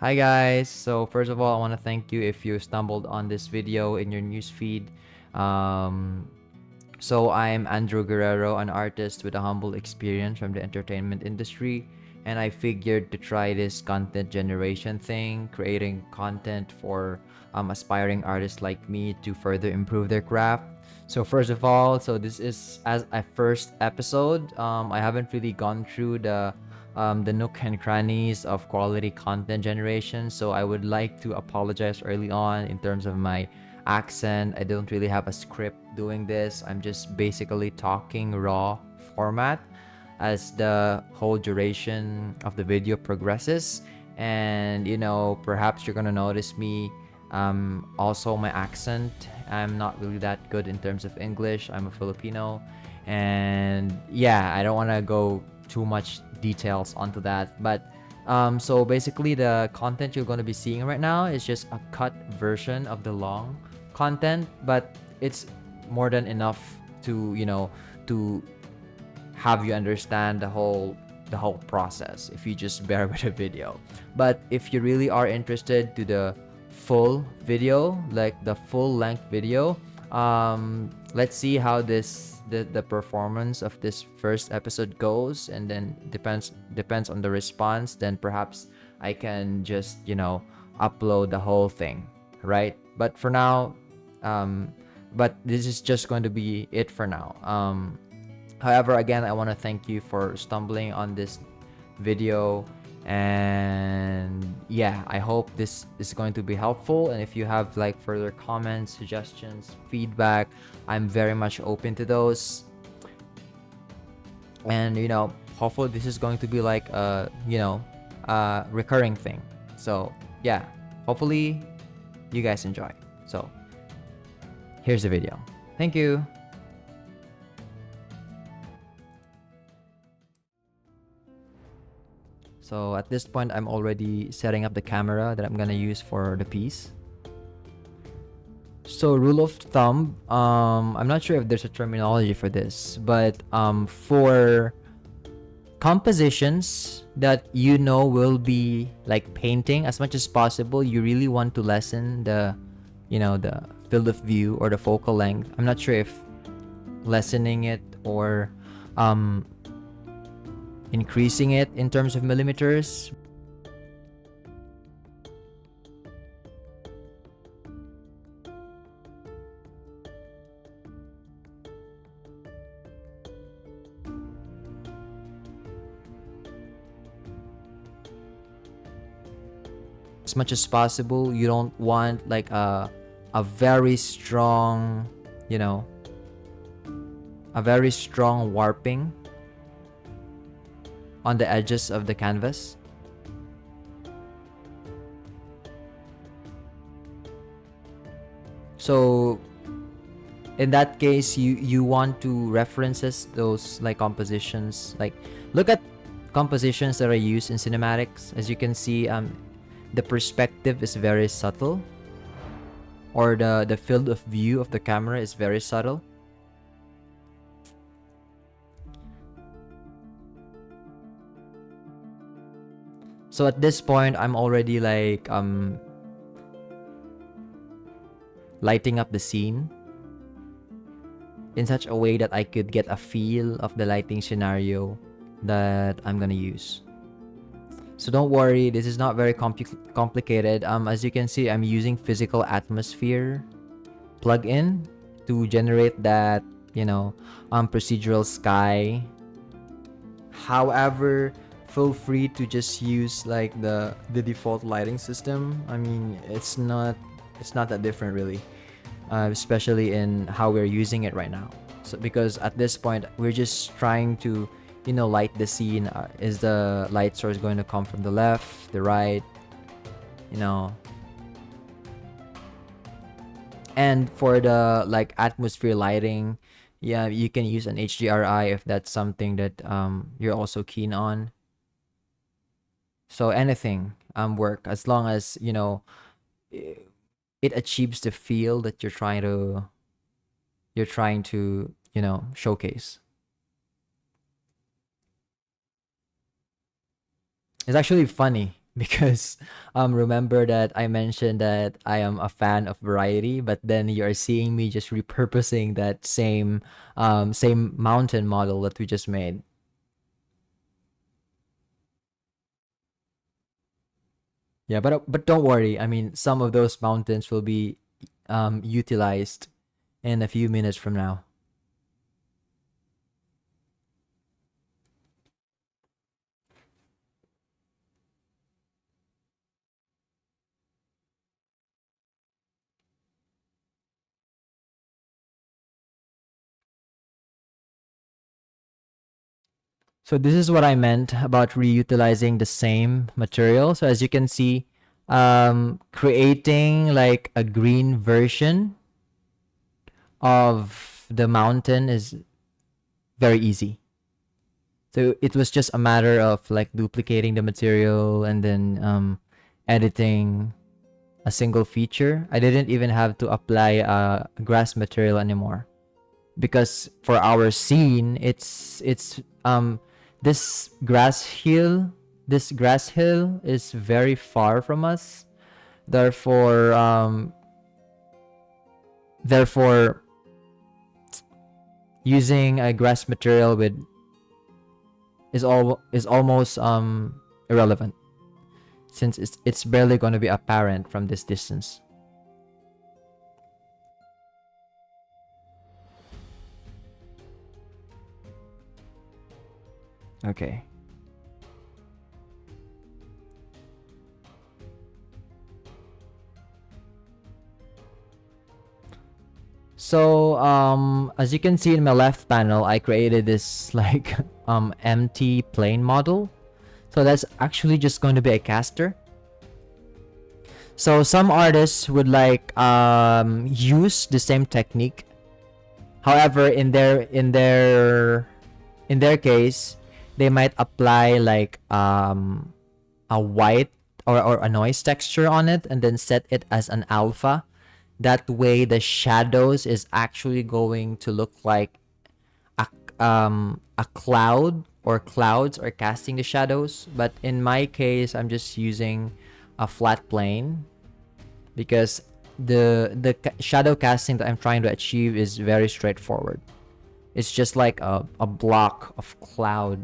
Hi guys, so first of all I want to thank you if you stumbled on this video in your newsfeed. um, so I'm Andrew Guerrero, an artist with a humble experience from the entertainment industry, and I figured to try this content generation thing, creating content for aspiring artists like me to further improve their craft. So first of all, so this is as a first episode. I haven't really gone through the nook and crannies of quality content generation, so I would like to apologize early on in terms of my accent. I don't really have a script doing this. I'm just basically talking raw format as the whole duration of the video progresses. And perhaps you're gonna notice me also my accent. I'm not really that good in terms of English. I'm a Filipino, and yeah, I don't want to go too much details onto that. But so basically, the content you're going to be seeing right now is just a cut version of the long content, but it's more than enough to to have you understand the whole process if you just bear with the video. But if you really are interested to the full video, like the full length video, let's see how the performance of this first episode goes, and then depends on the response, then perhaps I can just upload the whole thing, right? But for now, but this is just going to be it for now. However, again, I want to thank you for stumbling on this video, and yeah, I hope this is going to be helpful. And if you have like further comments, suggestions, feedback, I'm very much open to those. And hopefully this is going to be like a recurring thing. So yeah, hopefully you guys enjoy. So here's the video. Thank you. So at this point, I'm already setting up the camera that I'm gonna use for the piece. So rule of thumb, I'm not sure if there's a terminology for this, but for compositions that will be like painting, as much as possible, you really want to lessen the field of view or the focal length. I'm not sure if lessening it or increasing it in terms of millimeters. As much as possible, you don't want like a very strong, a very strong warping on the edges of the canvas. So in that case, you want to references those like compositions, like look at compositions that are used in cinematics. As you can see, the perspective is very subtle, or the field of view of the camera is very subtle. So at this point, I'm already like lighting up the scene in such a way that I could get a feel of the lighting scenario that I'm gonna use. So don't worry, this is not very complicated. As you can see, I'm using physical atmosphere plugin to generate that procedural sky. However, feel free to just use like the default lighting system. I mean, it's not that different really, especially in how we're using it right now. So because at this point we're just trying to light the scene. Is the light source going to come from the left, the right, and for the like atmosphere lighting, yeah, you can use an HDRI if that's something that you're also keen on. So anything work as long as it achieves the feel that you're trying to showcase. It's actually funny because remember that I mentioned that I am a fan of variety, but then you're seeing me just repurposing that same mountain model that we just made. Yeah, but don't worry. I mean, some of those mountains will be utilized in a few minutes from now. So this is what I meant about reutilizing the same material. So as you can see, creating like a green version of the mountain is very easy. So it was just a matter of like duplicating the material and then editing a single feature. I didn't even have to apply grass material anymore, because for our scene, it's this grass hill is very far from us. Therefore, therefore, using a grass material with is almost irrelevant, since it's barely going to be apparent from this distance. Okay. So as you can see in my left panel, I created this like empty plane model. So that's actually just going to be a caster. So some artists would like use the same technique. However, in their case, they might apply like a white or a noise texture on it and then set it as an alpha. That way the shadows is actually going to look like a cloud, or clouds are casting the shadows. But in my case, I'm just using a flat plane, because the shadow casting that I'm trying to achieve is very straightforward. It's just like a block of cloud,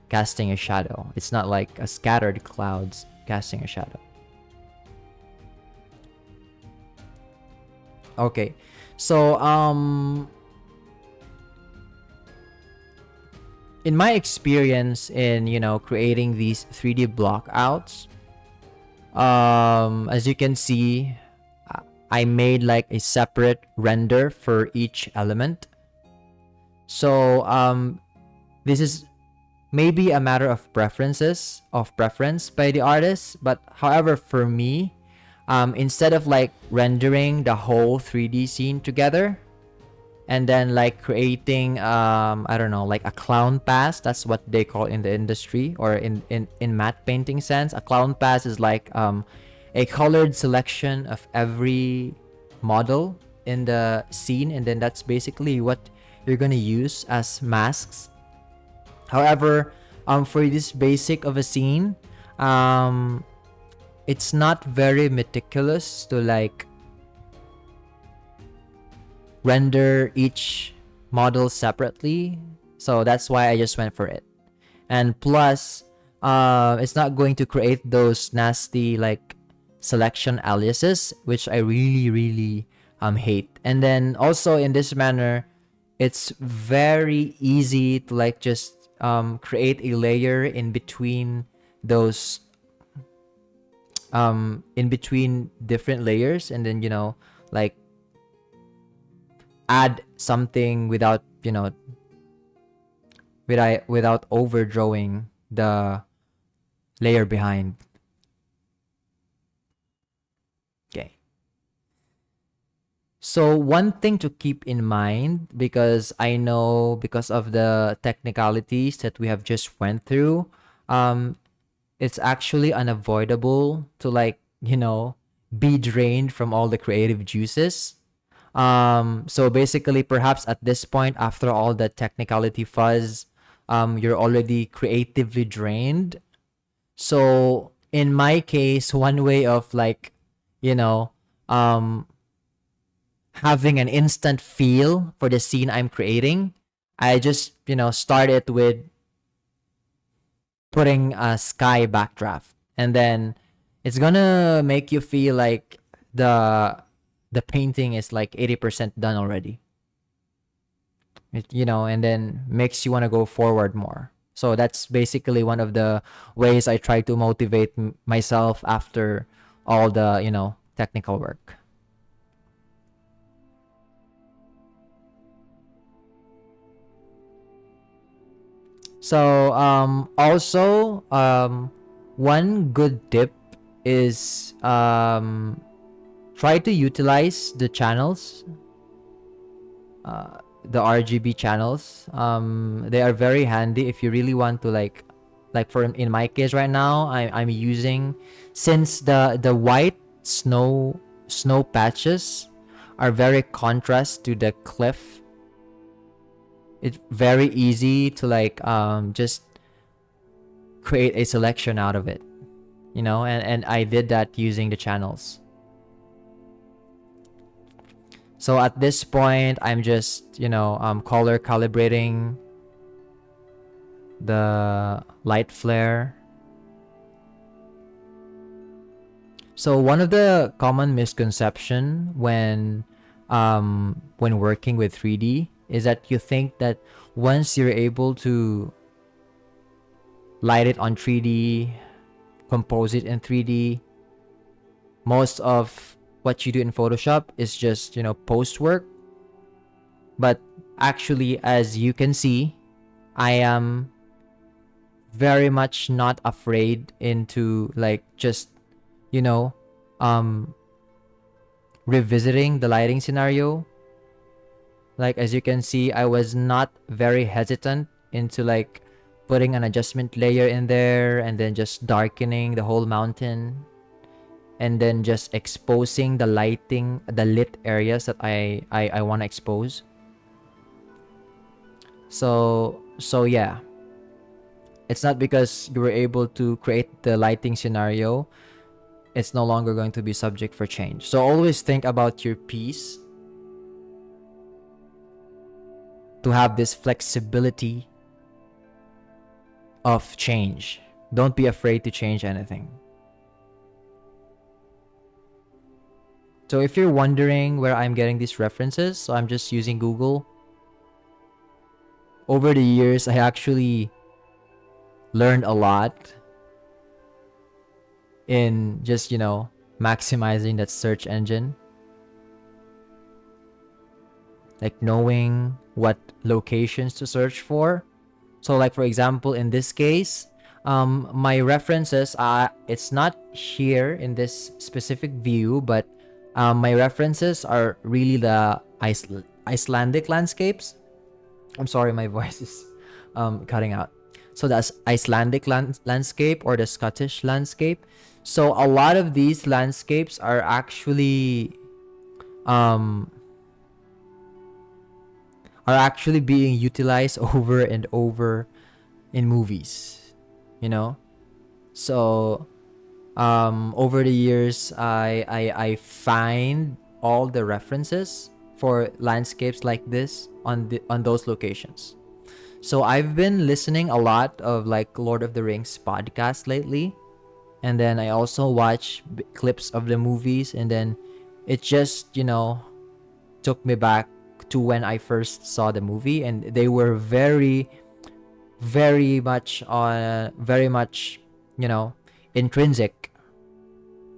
casting a shadow. It's not like a scattered clouds casting a shadow. Okay. So in my experience in creating these 3D block outs, as you can see, I made like a separate render for each element. So this is maybe a matter of preference by the artist, but however, for me, instead of like rendering the whole 3D scene together and then like creating I don't know, like a clown pass, that's what they call in the industry, or in matte painting sense, a clown pass is like a colored selection of every model in the scene, and then that's basically what you're gonna use as masks. However, for this basic of a scene, it's not very meticulous to like render each model separately, so that's why I just went for it. And plus, it's not going to create those nasty like selection aliases, which I really really hate. And then also in this manner, it's very easy to like just create a layer in between those in between different layers, and then like add something without without overdrawing the layer behind. Okay. So one thing to keep in mind, because I know because of the technicalities that we have just went through, um it's actually unavoidable to like be drained from all the creative juices. So basically, perhaps at this point, after all the technicality fuzz, you're already creatively drained. So in my case, one way of like, you know, um, having an instant feel for the scene I'm creating, I just, start it with putting a sky backdraft. And then it's gonna make you feel like the the painting is like 80% done already. And then makes you want to go forward more. So that's basically one of the ways I try to motivate myself after all the, technical work. So also one good tip is try to utilize the channels, the RGB channels. They are very handy if you really want to like for in my case right now, I'm using, since the white snow patches are very contrast to the cliff. It's very easy to like just create a selection out of it, and I did that using the channels. So at this point, I'm just, color calibrating the light flare. So one of the common misconception when working with 3D is that you think that once you're able to light it on 3D, compose it in 3D, most of what you do in Photoshop is just, post work. But actually, as you can see, I am very much not afraid into like just, you know, um, revisiting the lighting scenario. Like, as you can see, I was not very hesitant into like putting an adjustment layer in there and then just darkening the whole mountain and then just exposing the lighting, the lit areas that I want to expose. So yeah, it's not because you were able to create the lighting scenario, it's no longer going to be subject for change. So always think about your piece to have this flexibility of change. Don't be afraid to change anything. So if you're wondering where I'm getting these references, so I'm just using Google. Over the years, I actually learned a lot in just, maximizing that search engine. Like knowing what locations to search for. So like for example, in this case, my references are, it's not here in this specific view, but my references are really the Icelandic landscapes. I'm sorry, my voice is cutting out. So that's Icelandic landscape or the Scottish landscape. So a lot of these landscapes are actually being utilized over and over in movies, So over the years, I find all the references for landscapes like this on those locations. So I've been listening a lot of like Lord of the Rings podcast lately, and then I also watch clips of the movies, and then it just took me back to when I first saw the movie, and they were very, very much intrinsic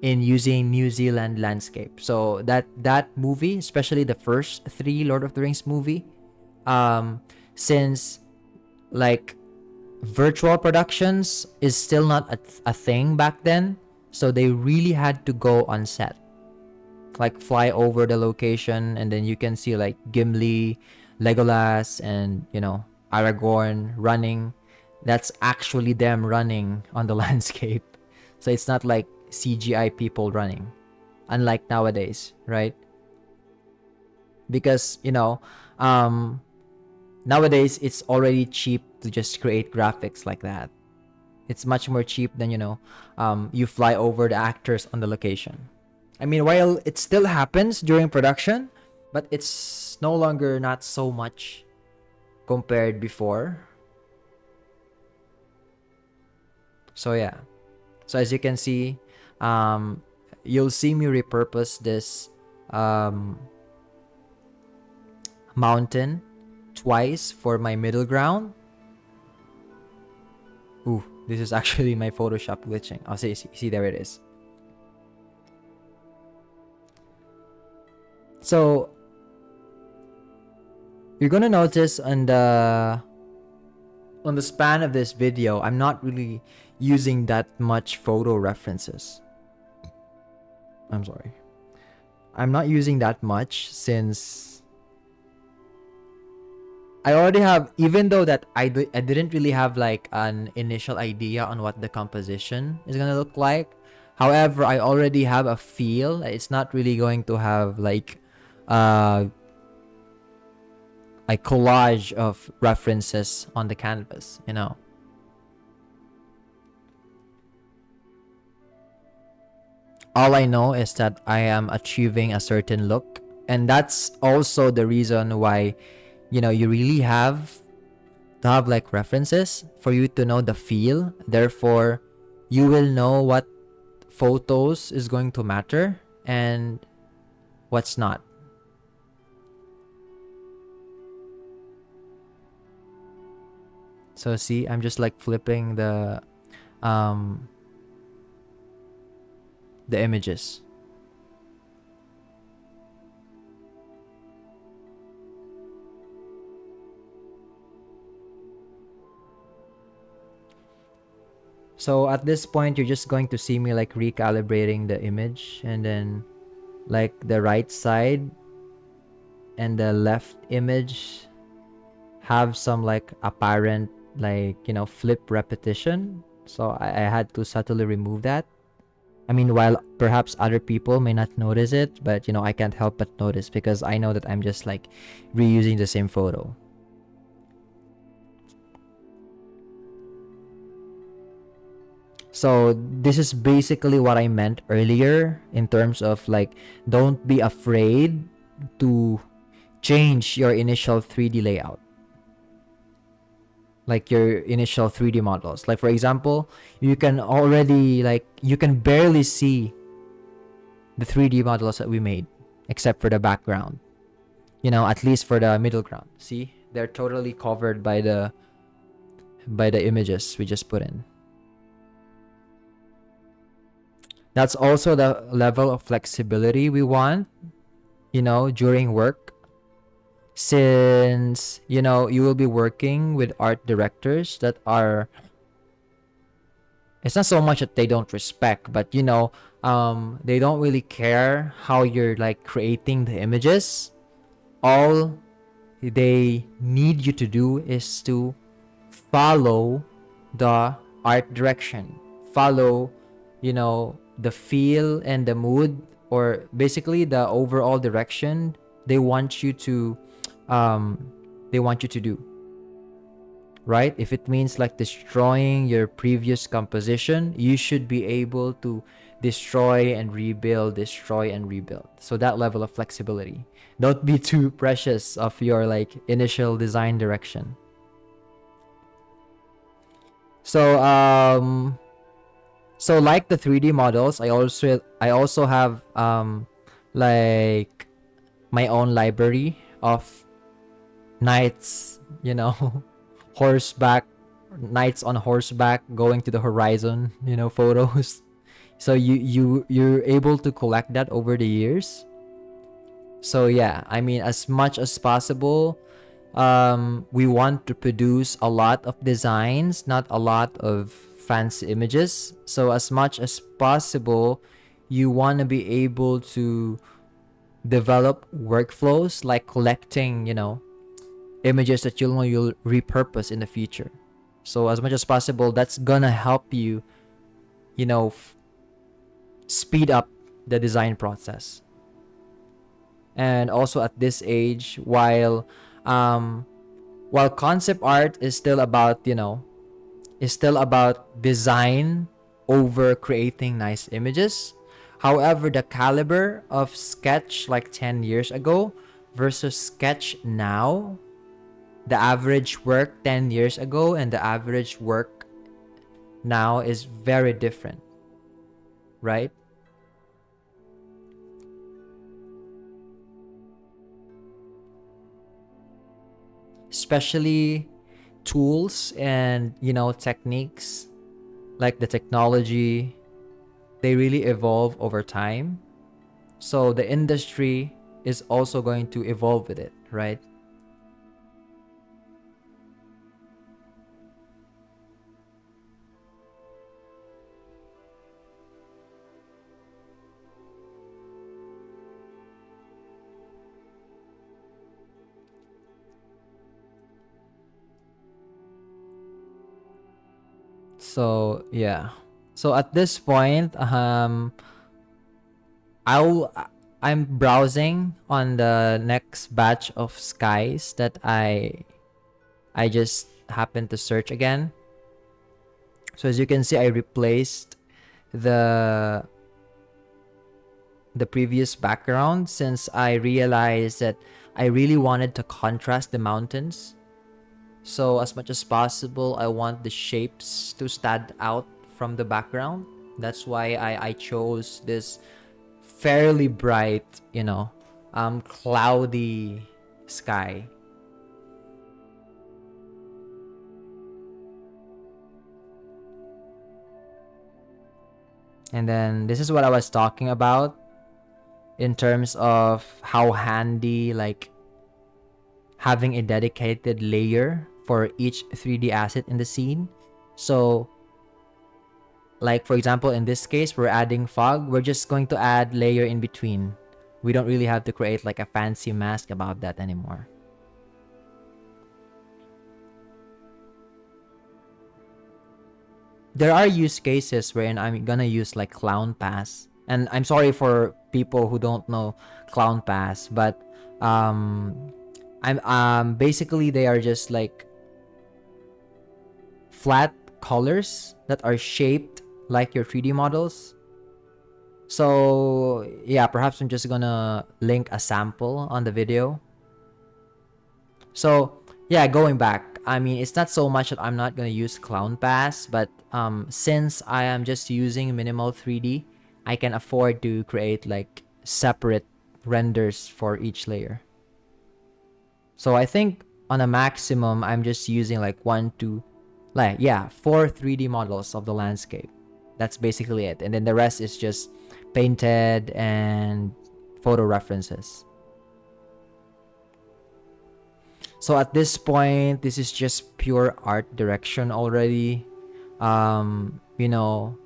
in using New Zealand landscape. So that movie, especially the first 3 Lord of the Rings movie, since like virtual productions is still not a thing back then, so they really had to go on set, like fly over the location, and then you can see like Gimli, Legolas, and Aragorn running. That's actually them running on the landscape. So it's not like CGI people running, unlike nowadays, right? Because nowadays it's already cheap to just create graphics like that. It's much more cheap than, you fly over the actors on the location. I mean, while it still happens during production, but it's no longer not so much compared before. So yeah. So as you can see, you'll see me repurpose this mountain twice for my middle ground. Ooh, this is actually my Photoshop glitching. Oh, see, there it is. So you're gonna notice on the span of this video, I'm not really using that much photo references. I'm sorry. I'm not using that much since I already have, even though that I didn't really have like an initial idea on what the composition is gonna look like. However, I already have a feel. It's not really going to have like a collage of references on the canvas, All I know is that I am achieving a certain look, and that's also the reason why, you really have to have like references for you to know the feel. Therefore, you will know what photos is going to matter and what's not. So see, I'm just like flipping the images. So at this point, you're just going to see me like recalibrating the image, and then like the right side and the left image have some like apparent like, flip repetition. So I had to subtly remove that. I mean, while perhaps other people may not notice it, but I can't help but notice because I know that I'm just like reusing the same photo. So this is basically what I meant earlier in terms of like, don't be afraid to change your initial 3D layout. Like your initial 3D models. Like for example, you can already like, you can barely see the 3D models that we made, except for the background. At least for the middle ground. See, they're totally covered by the images we just put in. That's also the level of flexibility we want, during work. Since, you will be working with art directors that are, it's not so much that they don't respect, but, they don't really care how you're like creating the images. All they need you to do is to follow the art direction. Follow, the feel and the mood, or basically the overall direction they want you to do, right? If it means like destroying your previous composition, you should be able to destroy and rebuild. So that level of flexibility. Don't be too precious of your like initial design direction. So so like the 3D models, I also have like my own library of knights, knights on horseback going to the horizon, photos. So you're able to collect that over the years. So yeah, I mean, as much as possible, we want to produce a lot of designs, not a lot of fancy images. So as much as possible, you want to be able to develop workflows like collecting, images that you'll repurpose in the future. So as much as possible, that's gonna help you, speed up the design process. And also at this age, while concept art is still about, is still about design over creating nice images. However, the caliber of sketch like 10 years ago versus sketch now, the average work 10 years ago and the average work now is very different, right? Especially tools and, techniques, like the technology, they really evolve over time. So the industry is also going to evolve with it, right? So yeah. So at this point, I'll I'm browsing on the next batch of skies that I just happened to search again. So as you can see, I replaced the the previous background since I realized that I really wanted to contrast the mountains. So as much as possible, I want the shapes to stand out from the background. That's why I chose this fairly bright, cloudy sky. And then this is what I was talking about in terms of how handy, like, having a dedicated layer for each 3D asset in the scene. So, like, for example, in this case, we're adding fog. We're just going to add layer in between. We don't really have to create like a fancy mask about that anymore. There are use cases wherein I'm gonna use like Clown Pass. And I'm sorry for people who don't know Clown Pass, but I'm basically they are just like flat colors that are shaped like your 3D models. So yeah, perhaps I'm just gonna link a sample on the video. So yeah, going back, I mean, it's not so much that I'm not gonna use Clown Pass, but since I am just using minimal 3D, I can afford to create like separate renders for each layer. So I think on a maximum, I'm just using like four 3D models of the landscape. That's basically it. And then the rest is just painted and photo references. So at this point, this is just pure art direction already. You know,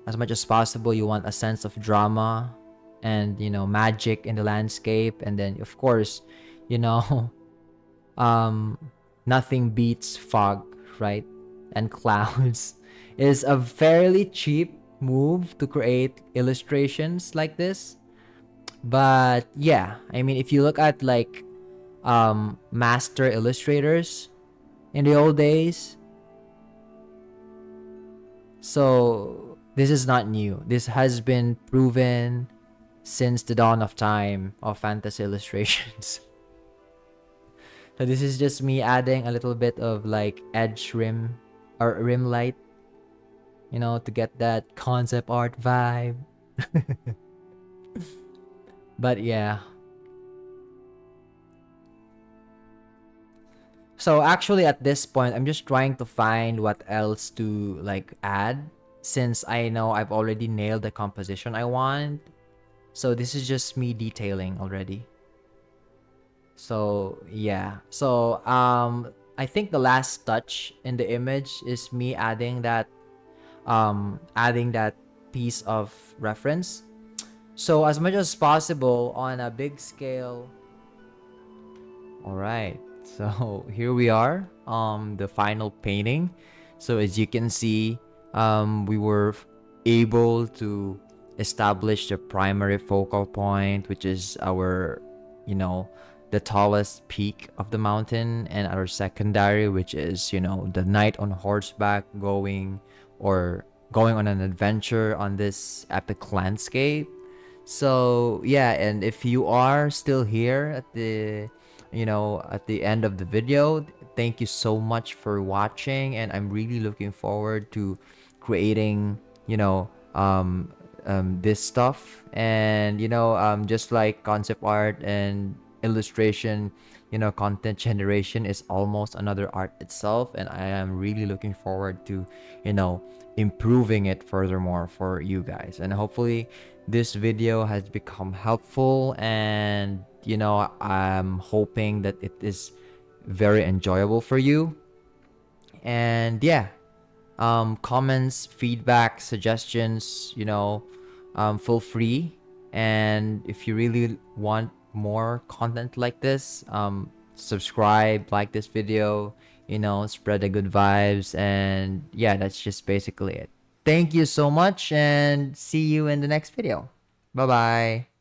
as much as possible, you want a sense of drama and, magic in the landscape. And then, of course, you know, um, nothing beats fog, right? And clouds is a fairly cheap move to create illustrations like this. But yeah, I mean, if you look at like master illustrators in the old days, so this is not new. This has been proven since the dawn of time of fantasy illustrations. So this is just me adding a little bit of like edge rim or rim light, to get that concept art vibe. But yeah. So actually at this point, I'm just trying to find what else to like add since I know I've already nailed the composition I want. So this is just me detailing already. So yeah. So I think the last touch in the image is me adding that piece of reference. So as much as possible on a big scale. All right. So here we are, the final painting. So as you can see, we were able to establish the primary focal point, which is our, the tallest peak of the mountain, and our secondary, which is, the night on horseback, going on an adventure on this epic landscape. So yeah, and if you are still here at the end of the video, thank you so much for watching, and I'm really looking forward to creating, this stuff, and just like concept art and illustration, content generation is almost another art itself, and I am really looking forward to, improving it furthermore for you guys, and hopefully this video has become helpful, and I'm hoping that it is very enjoyable for you. And yeah, comments, feedback, suggestions, feel free. And if you really want more content like this, subscribe, like this video, spread the good vibes. And yeah, that's just basically it. Thank you so much, and see you in the next video. Bye bye.